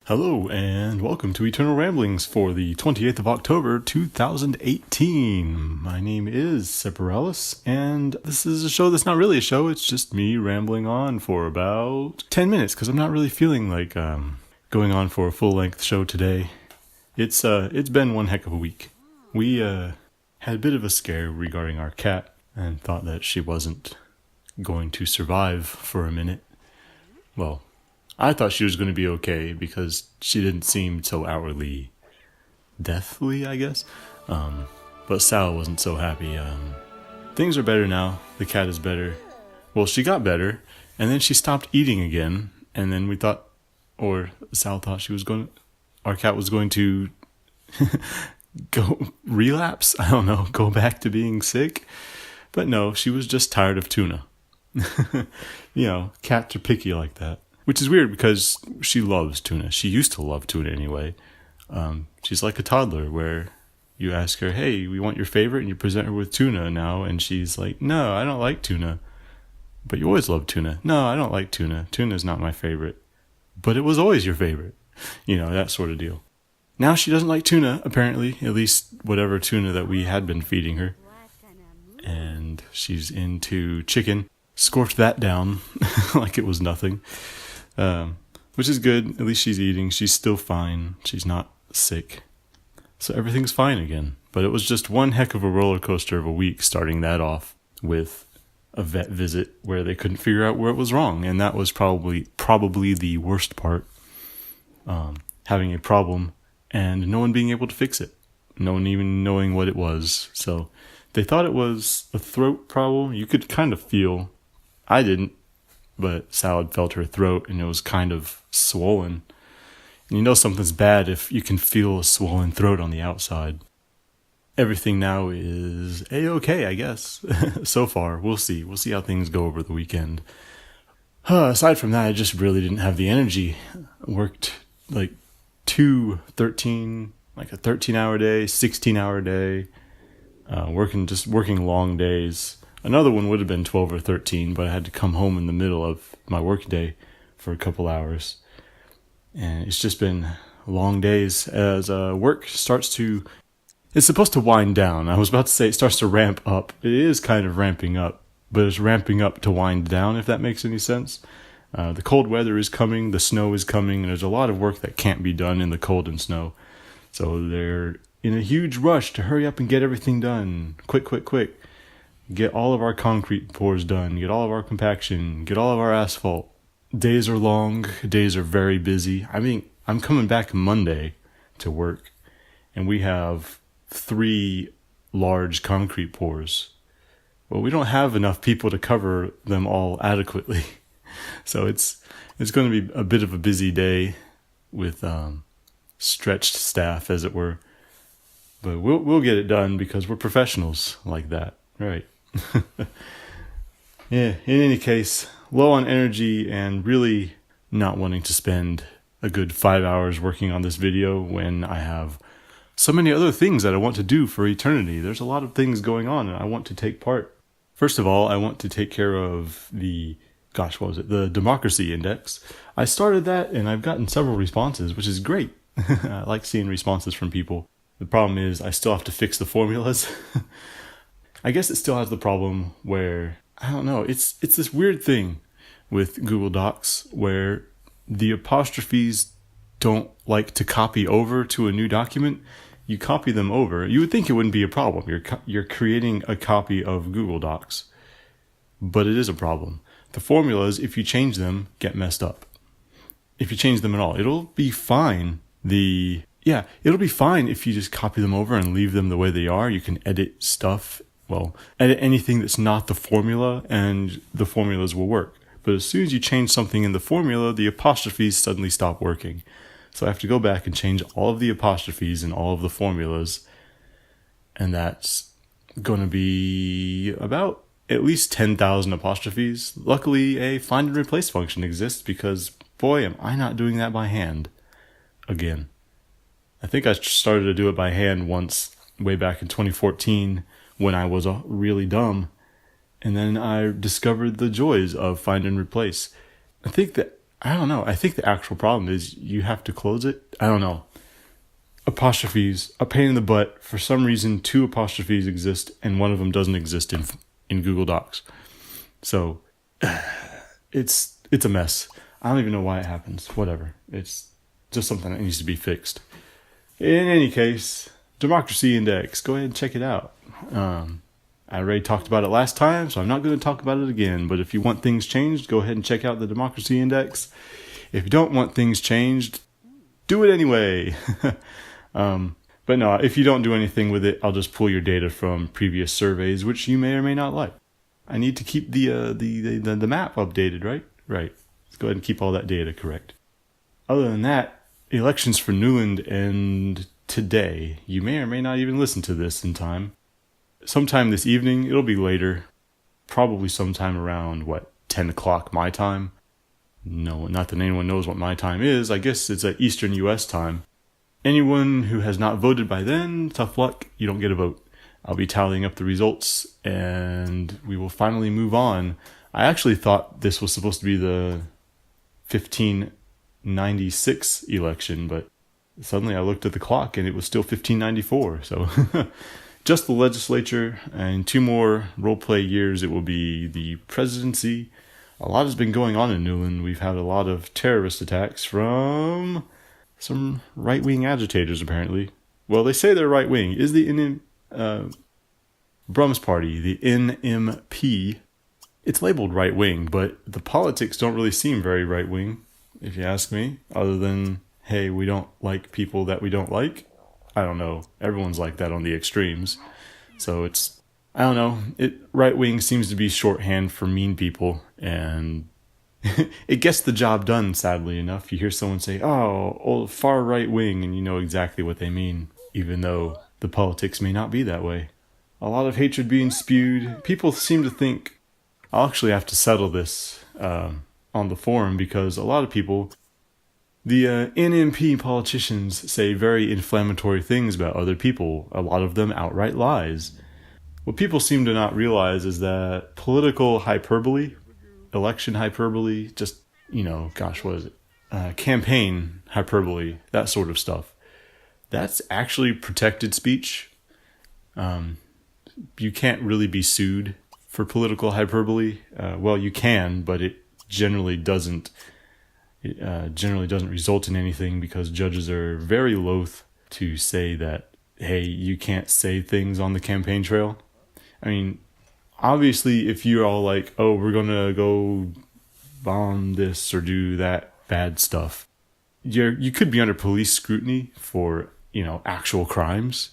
Hello and welcome to Eternal Ramblings for the 28th of October 2018. My name is Separalis, and this is a show that's not really a show, it's just me rambling on for about 10 minutes because I'm not really feeling like going on for a full-length show today. It's been one heck of a week. We had a bit of a scare regarding our cat and thought that she wasn't going to survive for a minute. Well, I thought she was going to be okay because she didn't seem so outwardly deathly, I guess. But Sal wasn't so happy. Things are better now. The cat is better. Well, she got better, and then she stopped eating again. And then we thought, or Sal thought our cat was going to go relapse. I don't know, go back to being sick. But no, she was just tired of tuna. Cats are picky like that. Which is weird because she loves tuna. She used to love tuna anyway. She's like a toddler where you ask her, hey, we want your favorite, and you present her with tuna now, and she's like, no, I don't like tuna. But you always love tuna. No, I don't like tuna. Tuna's not my favorite. But it was always your favorite. That sort of deal. Now she doesn't like tuna, apparently, at least whatever tuna that we had been feeding her. And she's into chicken. Scorched that down like it was nothing. Which is good. At least she's eating. She's still fine. She's not sick. So everything's fine again. But it was just one heck of a roller coaster of a week starting that off with a vet visit where they couldn't figure out where it was wrong. And that was probably the worst part. Having a problem and no one being able to fix it. No one even knowing what it was. So they thought it was a throat problem. You could kind of feel. I didn't. But Sal had felt her throat, and it was kind of swollen. And something's bad if you can feel a swollen throat on the outside. Everything now is A-okay, I guess. So far, we'll see. We'll see how things go over the weekend. Aside from that, I just really didn't have the energy. I worked like a 13-hour day, 16-hour day. Working long days. Another one would have been 12 or 13, but I had to come home in the middle of my work day for a couple hours. And it's just been long days as work starts to... It's supposed to wind down. I was about to say it starts to ramp up. It is kind of ramping up, but it's ramping up to wind down, if that makes any sense. The cold weather is coming, the snow is coming, and there's a lot of work that can't be done in the cold and snow. So they're in a huge rush to hurry up and get everything done. Quick. Get all of our concrete pours done, get all of our compaction, get all of our asphalt. Days are long, days are very busy. I mean, I'm coming back Monday to work, and we have 3 large concrete pours. Well, we don't have enough people to cover them all adequately. So it's going to be a bit of a busy day with stretched staff, as it were. But we'll get it done because we're professionals like that, right? Yeah, in any case, low on energy and really not wanting to spend a good 5 hours working on this video when I have so many other things that I want to do for eternity. There's a lot of things going on and I want to take part. First of all, I want to take care of the Democracy Index. I started that and I've gotten several responses, which is great. I like seeing responses from people. The problem is I still have to fix the formulas. I guess it still has the problem where, I don't know, it's this weird thing with Google Docs where the apostrophes don't like to copy over to a new document. You copy them over. You would think it wouldn't be a problem. You're creating a copy of Google Docs. But it is a problem. The formulas, if you change them, get messed up. If you change them at all, it'll be fine. It'll be fine if you just copy them over and leave them the way they are. You can edit stuff. Well, edit anything that's not the formula and the formulas will work. But as soon as you change something in the formula, the apostrophes suddenly stop working. So I have to go back and change all of the apostrophes in all of the formulas. And that's going to be about at least 10,000 apostrophes. Luckily, a find and replace function exists because, boy, am I not doing that by hand again. I think I started to do it by hand once way back in 2014 when I was really dumb. And then I discovered the joys of find and replace. I think that I don't know. I think the actual problem is you have to close it. I don't know. Apostrophes, a pain in the butt. For some reason, 2 apostrophes exist, and one of them doesn't exist in Google Docs. So it's a mess. I don't even know why it happens. Whatever. It's just something that needs to be fixed. In any case, Democracy Index. Go ahead and check it out. I already talked about it last time, so I'm not going to talk about it again. But if you want things changed, go ahead and check out the Democracy Index. If you don't want things changed, do it anyway. But no, if you don't do anything with it, I'll just pull your data from previous surveys, which you may or may not like. I need to keep the map updated, right? Right. Let's go ahead and keep all that data correct. Other than that, elections for Nyland end today. You may or may not even listen to this in time. Sometime this evening, it'll be later. Probably sometime around, 10 o'clock my time? No, not that anyone knows what my time is. I guess it's at Eastern U.S. time. Anyone who has not voted by then, tough luck, you don't get a vote. I'll be tallying up the results, and we will finally move on. I actually thought this was supposed to be the 1596 election, but suddenly I looked at the clock, and it was still 1594, so... Just the legislature, and 2 more roleplay years, it will be the presidency. A lot has been going on in Nyland. We've had a lot of terrorist attacks from some right-wing agitators, apparently. Well, they say they're right-wing. Is the Brum's party, the NMP, it's labeled right-wing, but the politics don't really seem very right-wing, if you ask me, other than, hey, we don't like people that we don't like. I don't know. Everyone's like that on the extremes. So it's, I don't know. Right wing seems to be shorthand for mean people, and it gets the job done, sadly enough. You hear someone say, oh, far right wing, and you know exactly what they mean, even though the politics may not be that way. A lot of hatred being spewed. People seem to think, I'll actually have to settle this on the forum, because a lot of people... The NMP politicians say very inflammatory things about other people, a lot of them outright lies. What people seem to not realize is that political hyperbole, election hyperbole, just, what is it? Campaign hyperbole, that sort of stuff. That's actually protected speech. You can't really be sued for political hyperbole. Well, you can, but it generally doesn't. It generally doesn't result in anything, because judges are very loath to say that, hey, you can't say things on the campaign trail. I mean, obviously, if you're all like, oh, we're going to go bomb this or do that bad stuff, you could be under police scrutiny for, actual crimes.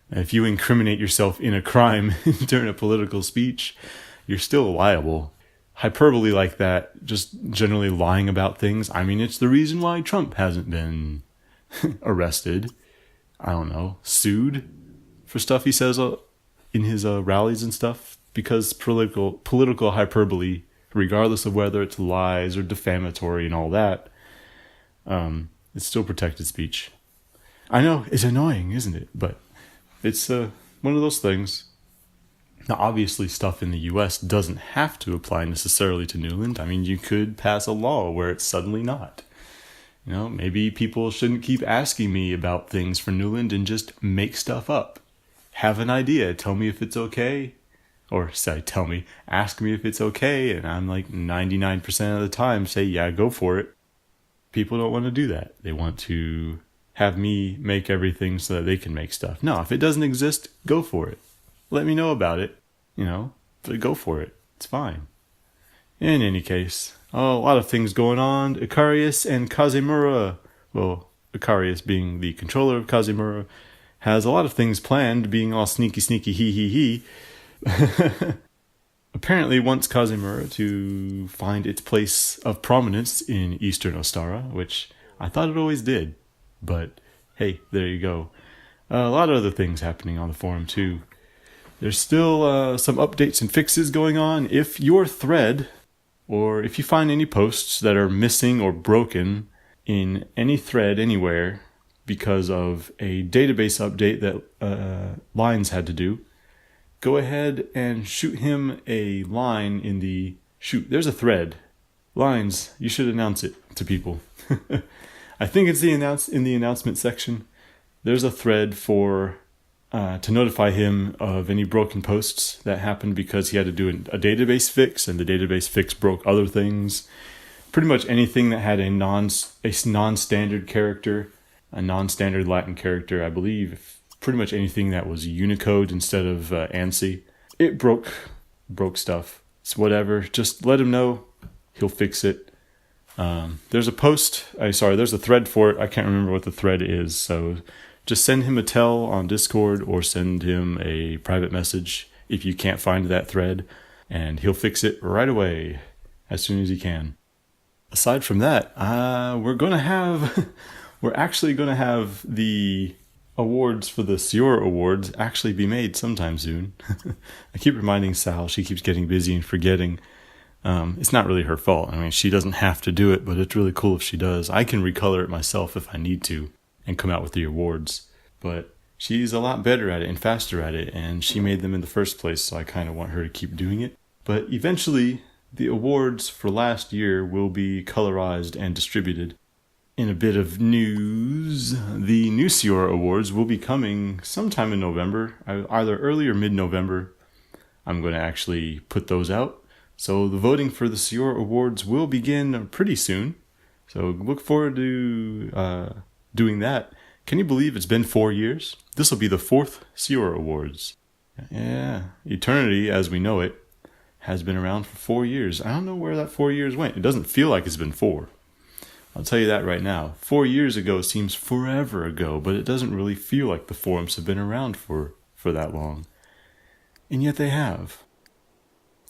If you incriminate yourself in a crime during a political speech, you're still liable. Hyperbole like that, just generally lying about things. I mean, it's the reason why Trump hasn't been arrested. I don't know, sued for stuff he says in his rallies and stuff. Because political hyperbole, regardless of whether it's lies or defamatory and all that, it's still protected speech. I know, it's annoying, isn't it? But it's one of those things. Now, obviously, stuff in the U.S. doesn't have to apply necessarily to Nyland. I mean, you could pass a law where it's suddenly not. Maybe people shouldn't keep asking me about things for Nyland and just make stuff up. Have an idea. Tell me if it's okay. Or ask me if it's okay. And I'm like 99% of the time say, yeah, go for it. People don't want to do that. They want to have me make everything so that they can make stuff. No, if it doesn't exist, go for it. Let me know about it, but go for it. It's fine. In any case, a lot of things going on. Ikarius and Kazemura, well, Ikarius being the controller of Kazemura, has a lot of things planned, being all sneaky, he. Apparently wants Kazemura to find its place of prominence in Eastern Ostara, which I thought it always did. But, hey, there you go. A lot of other things happening on the forum, too. There's still some updates and fixes going on. If your thread, or if you find any posts that are missing or broken in any thread anywhere because of a database update that Lines had to do, go ahead and shoot him a line in the... There's a thread Lines, you should announce it to people. I think it's in the announcement section. There's a thread for to notify him of any broken posts that happened because he had to do a database fix, and the database fix broke other things. Pretty much anything that had a non-standard character, a non-standard Latin character, I believe. Pretty much anything that was Unicode instead of ANSI. It broke stuff. It's whatever. Just let him know. He'll fix it. There's a thread for it. I can't remember what the thread is, so just send him a tell on Discord or send him a private message if you can't find that thread, and he'll fix it right away as soon as he can. Aside from that, we're actually gonna have the awards for the Siora Awards actually be made sometime soon. I keep reminding Sal, she keeps getting busy and forgetting. It's not really her fault. I mean, she doesn't have to do it, but it's really cool if she does. I can recolor it myself if I need to and come out with the awards. But she's a lot better at it and faster at it, and she made them in the first place, so I kind of want her to keep doing it. But eventually, the awards for last year will be colorized and distributed. In a bit of news, the new Siora Awards will be coming sometime in November, either early or mid-November. I'm going to actually put those out. So the voting for the Siora Awards will begin pretty soon. So look forward to doing that. Can you believe it's been 4 years? This will be the 4th Siora Awards. Yeah, Eternity, as we know it, has been around for 4 years. I don't know where that 4 years went. It doesn't feel like it's been 4. I'll tell you that right now. 4 years ago seems forever ago, but it doesn't really feel like the forums have been around for that long. And yet they have.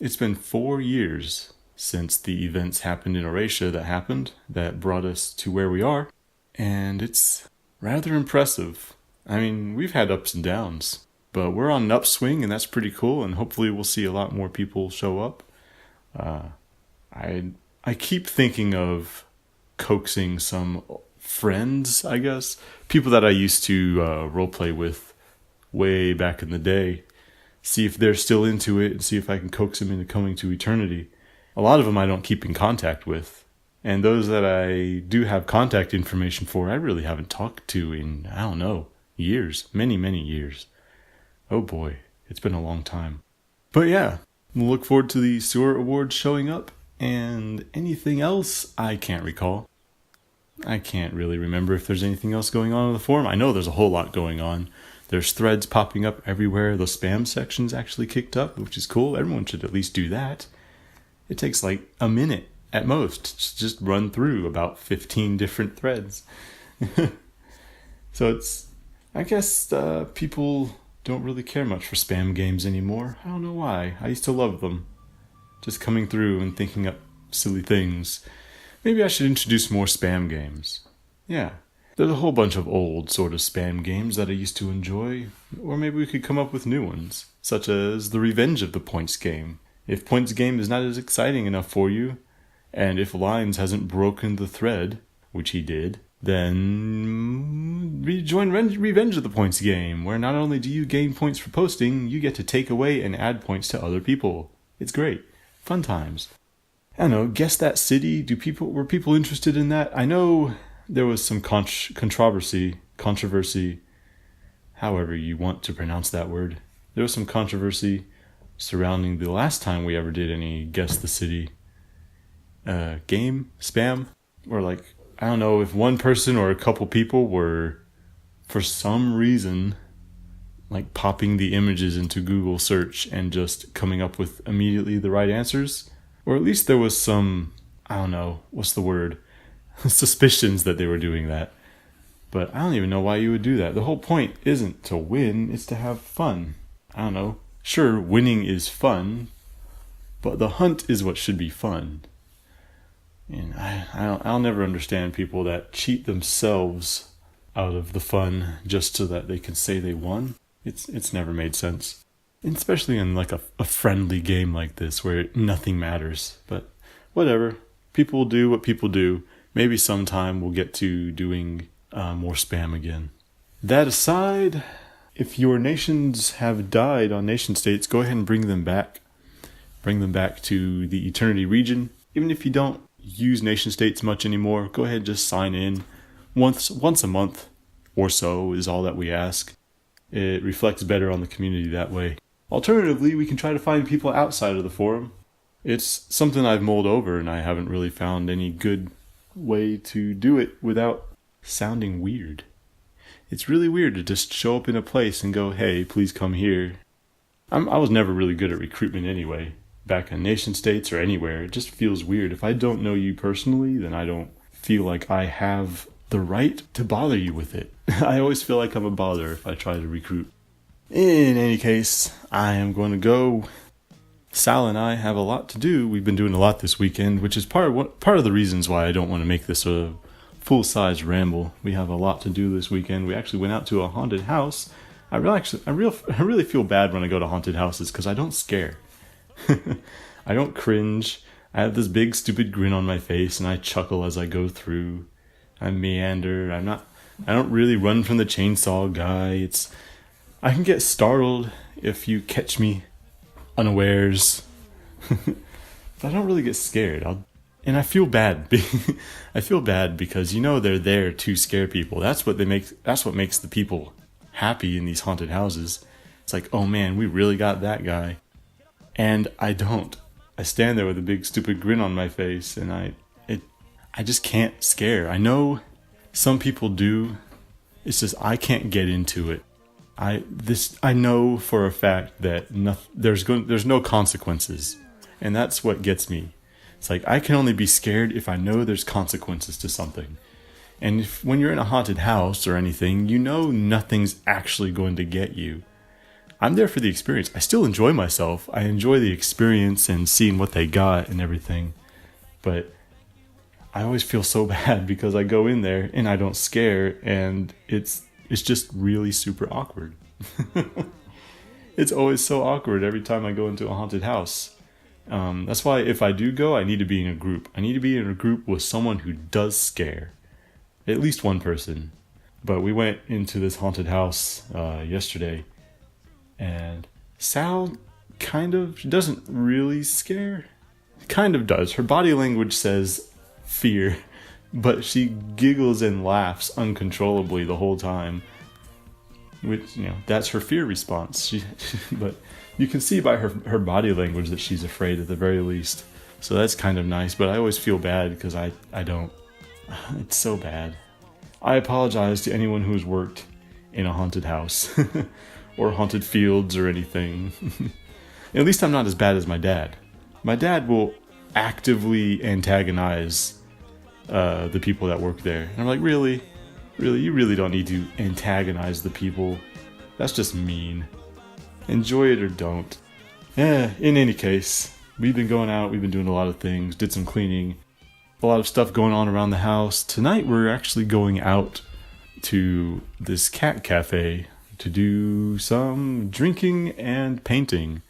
It's been 4 years since the events happened in Eurasia that brought us to where we are, and it's rather impressive. I mean, we've had ups and downs, but we're on an upswing, and that's pretty cool, and hopefully we'll see a lot more people show up. I keep thinking of coaxing some friends, I guess, people that I used to roleplay with way back in the day, see if they're still into it, and see if I can coax them into coming to Eternity. A lot of them I don't keep in contact with, and those that I do have contact information for, I really haven't talked to in, I don't know, years, many, many years. Oh boy, it's been a long time. But yeah, we'll look forward to the Siora Awards showing up, and anything else I can't recall. I can't really remember if there's anything else going on in the forum. I know there's a whole lot going on. There's threads popping up everywhere. The spam section's actually kicked up, which is cool. Everyone should at least do that. It takes like a minute at most to just run through about 15 different threads. So I guess people don't really care much for spam games anymore. I don't know why. I used to love them. Just coming through and thinking up silly things. Maybe I should introduce more spam games. Yeah. There's a whole bunch of old sort of spam games that I used to enjoy, or maybe we could come up with new ones, such as the Revenge of the Points game. If Points game is not as exciting enough for you, and if Lines hasn't broken the thread, which he did, then rejoin Revenge of the Points game, where not only do you gain points for posting, you get to take away and add points to other people. It's great. Fun times. I don't know, guess that city? Were people interested in that? I know there was some controversy, however you want to pronounce that word. There was some controversy surrounding the last time we ever did any Guess the City game, spam, or like, I don't know if one person or a couple people were, for some reason, like popping the images into Google search and just coming up with immediately the right answers. Or at least there was some, I don't know, what's the word? Suspicions that they were doing that. But I don't even know why you would do that. The whole point isn't to win, it's to have fun. I don't know. Sure, winning is fun, but the hunt is what should be fun. And I'll never understand people that cheat themselves out of the fun just so that they can say they won. It's never made sense. And especially in like a friendly game like this where nothing matters. But whatever. People will do what people do. Maybe sometime we'll get to doing more spam again. That aside, if your nations have died on nation states, go ahead and bring them back. Bring them back to the Eternity region. Even if you don't use nation states much anymore, go ahead and just sign in. Once a month or so is all that we ask. It reflects better on the community that way. Alternatively, we can try to find people outside of the forum. It's something I've mulled over, and I haven't really found any good way to do it without sounding weird. It's really weird to just show up in a place and go, hey, please come here. I was never really good at recruitment anyway. Back in nation states or anywhere, it just feels weird. If I don't know you personally, then I don't feel like I have the right to bother you with it. I always feel like I'm a bother if I try to recruit. In any case, I am going to go. Sal and I have a lot to do. We've been doing a lot this weekend, which is part of the reasons why I don't want to make this a full-size ramble. We have a lot to do this weekend. We actually went out to a haunted house. I really feel bad when I go to haunted houses because I don't scare. I don't cringe. I have this big stupid grin on my face and I chuckle as I go through. I meander. I don't really run from the chainsaw guy. I can get startled if you catch me unawares. But I don't really get scared. And I feel bad. I feel bad because they're there to scare people. That's what makes the people happy in these haunted houses. It's like, oh man, we really got that guy. And I don't. I stand there with a big stupid grin on my face and I just can't scare. I know some people do. It's just I can't get into it. I know for a fact that there's no consequences. And that's what gets me. It's like I can only be scared if I know there's consequences to something. And when you're in a haunted house or anything, nothing's actually going to get you. I'm there for the experience. I still enjoy myself. I enjoy the experience and seeing what they got and everything. But I always feel so bad because I go in there and I don't scare, and it's just really super awkward. It's always so awkward every time I go into a haunted house. That's why if I do go, I need to be in a group. I need to be in a group with someone who does scare. At least one person. But we went into this haunted house yesterday, and Sal she doesn't really scare. Kind of does. Her body language says fear, but she giggles and laughs uncontrollably the whole time. Which, that's her fear response. But you can see by her body language that she's afraid at the very least. So that's kind of nice, but I always feel bad because I don't. It's so bad. I apologize to anyone who's worked in a haunted house or haunted fields or anything. At least I'm not as bad as my dad. My dad will actively antagonize the people that work there. And I'm like, really? Really? You really don't need to antagonize the people. That's just mean. Enjoy it or don't. In any case, we've been going out, we've been doing a lot of things, did some cleaning, a lot of stuff going on around the house. Tonight we're actually going out to this cat cafe to do some drinking and painting.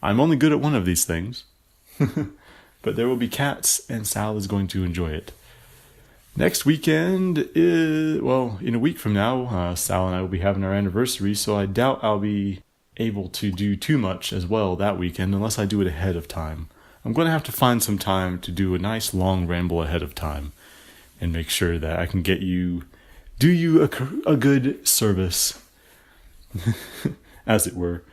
I'm only good at one of these things. But there will be cats, and Sal is going to enjoy it. Next weekend is, in a week from now, Sal and I will be having our anniversary, so I doubt I'll be able to do too much as well that weekend unless I do it ahead of time. I'm going to have to find some time to do a nice long ramble ahead of time and make sure that I can do you a good service, as it were.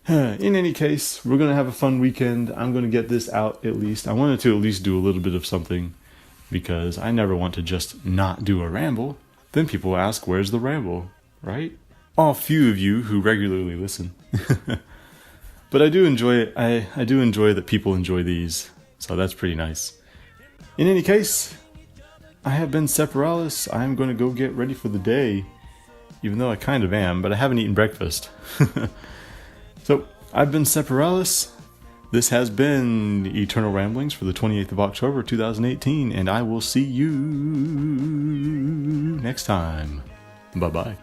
In any case, we're going to have a fun weekend. I'm going to get this out at least. I wanted to at least do a little bit of something because I never want to just not do a ramble. Then people ask, where's the ramble, right? All few of you who regularly listen. But I do enjoy it. I do enjoy that people enjoy these, so that's pretty nice. In any case, I have been Separalis. I'm going to go get ready for the day, even though I kind of am, but I haven't eaten breakfast. So, I've been Separalis. This has been Eternal Ramblings for the 28th of October 2018, and I will see you next time. Bye-bye.